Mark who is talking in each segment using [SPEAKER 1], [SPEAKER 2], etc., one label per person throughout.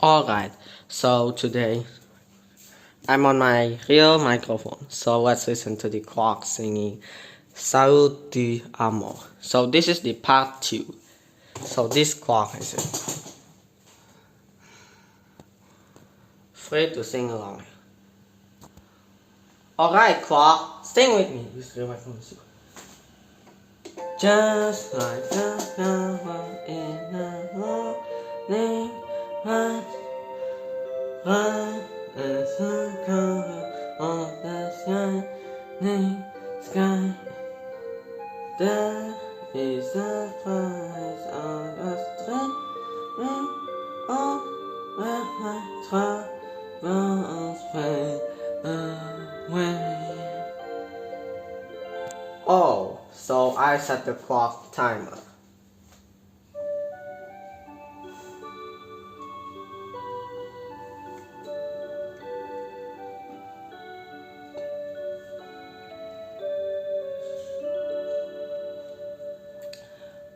[SPEAKER 1] Alright, so today I'm on my real microphone, so let's listen to the clock singing Salut Amor. So this is the part 2. So this clock is it. Free to sing along. Alright, clock, sing with me. Just like the flower in the morning, right as the color of the shining sky. There is a price on the street, oh, where my troubles fade away. Oh, so I set the clock timer.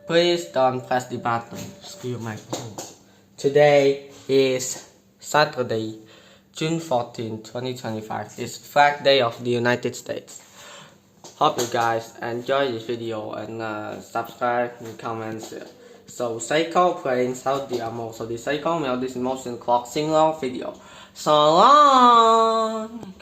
[SPEAKER 1] Please don't press the button. Screw my phone. Today is Saturday, June 14, 2025. It's Flag Day of the United States. Hope you guys enjoy this video and subscribe and comments. So Seiko playing Saudi Amor. So the Seiko Melodies motion clock sing along video. So long.